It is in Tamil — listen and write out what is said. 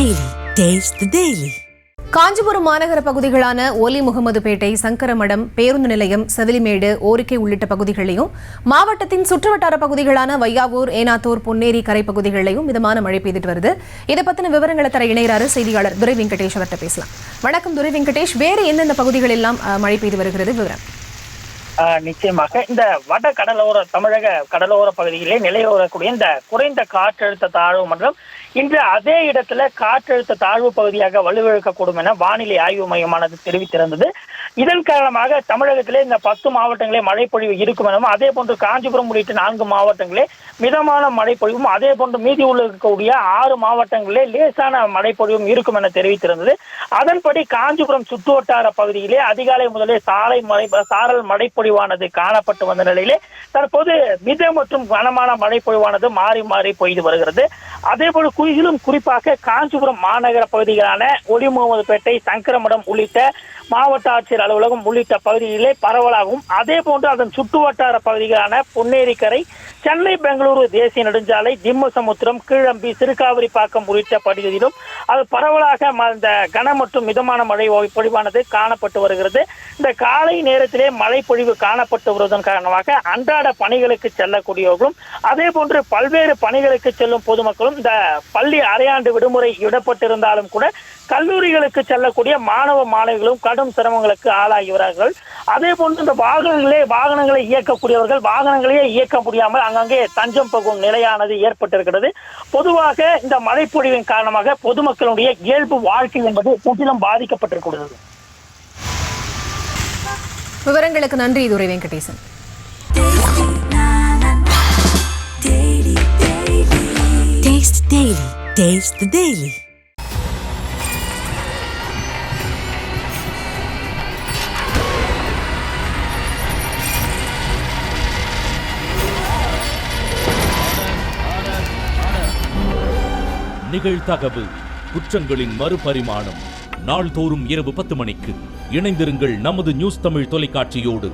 Daily. Taste the Daily. Kanchipuram மாநகர பகுதிகளான ஓலி முகமதுபேட்டை, சங்கரமடம், பேருந்து நிலையம், செவிலிமேடு, ஓரிக்கை உள்ளிட்ட பகுதிகளையும் மாவட்டத்தின் சுற்றுவட்டார பகுதிகளான வையாவூர், ஏனாத்தூர், பொன்னேரி கரை பகுதிகளையும் மிதமான மழை பெய்துட்டு வருது. இதை பத்தின விவரங்களை தர இணைகிறாரு செய்தியாளர் துரை வெங்கடேஷ். அவர்கிட்ட பேசலாம். வணக்கம் துரை வெங்கடேஷ். வேறு எந்தெந்த பகுதிகள் எல்லாம் மழை பெய்து வருகிறது விவரம்? நிச்சயமாக இந்த வட கடலோர தமிழக கடலோர பகுதியிலே நிலையோரக்கூடிய இந்த குறைந்த காற்றழுத்த தாழ்வு மண்டலம் இன்று அதே இடத்துல காற்றழுத்த தாழ்வு பகுதியாக வலுவிழக்கக்கூடும் என வானிலை ஆய்வு மையமானது தெரிவித்திருந்தது. இதன் காரணமாக தமிழகத்திலே இந்த 10 மாவட்டங்களே மழைப்பொழிவு இருக்கும் எனவும், அதே போன்று காஞ்சிபுரம் உள்ளிட்ட 4 மாவட்டங்களே மிதமான மழைப்பொழிவும், அதே போன்று மீதி உள்ள இருக்கக்கூடிய 6 மாவட்டங்களிலே லேசான மழைப்பொழிவும் இருக்கும் என தெரிவித்திருந்தது. அதன்படி காஞ்சிபுரம் சுற்றுவட்டார பகுதியிலே அதிகாலை முதலே சாரல் மழைப்பொழிவானது காணப்பட்டு வந்த நிலையிலே தற்போது மித மற்றும் கனமான மழைப்பொழிவானது மாறி மாறி பெய்து வருகிறது. அதே போல குறிப்பாக காஞ்சிபுரம் மாநகர பகுதிகளான ஒலி முகமதுபேட்டை, சங்கரமடம் உள்ளிட்ட மாவட்ட ஆட்சியர் அலுவலகம் உள்ளிட்ட பகுதிகளிலே பரவலாகவும், அதே போன்று அதன் சுற்றுவட்டார பகுதிகளான பொன்னேரிக்கரை, சென்னை பெங்களூரு தேசிய நெடுஞ்சாலை, திம்மசமுத்திரம், கீழம்பி, சிறுகாவிரிப்பாக்கம் உள்ளிட்ட பகுதிகளிலும் அது பரவலாக இந்த கன மற்றும் மிதமான மழை பொழிவானது காணப்பட்டு வருகிறது. இந்த காலை நேரத்திலே மழை பொழிவு காணப்பட்டு வருவதன் காரணமாக அன்றாட பணிகளுக்கு செல்லக்கூடியவர்களும், அதே போன்று பல்வேறு பணிகளுக்கு செல்லும் பொதுமக்களும், இந்த பள்ளி அரையாண்டு விடுமுறை விடப்பட்டிருந்தாலும் கூட கல்லூரிகளுக்கு செல்லக்கூடிய மாணவ மாணவிகளும் கடும் சிரமங்களுக்கு ஆளாகிறார்கள். அதே போன்று இந்த வாகனங்களை இயக்கக்கூடியவர்கள் வாகனங்களையே இயக்க முடியாமல் அங்கங்கே தஞ்சம் போகும் நிலையானது ஏற்பட்டிருக்கிறது. பொதுவாக இந்த மழைப்பொழிவின் காரணமாக பொதுமக்களுடைய இயல்பு வாழ்க்கை என்பது முற்றிலும் பாதிக்கப்பட்டிருக்கிறது. விவரங்களுக்கு நன்றி துரை Venkatesan. Taste Daily. Taste the Daily. நிகழ்தகவு குற்றங்களின் மறுபரிமாணம். நாள்தோறும் இரவு 10 மணிக்கு இணைந்திருங்கள் நமது நியூஸ் தமிழ் தொலைக்காட்சியோடு.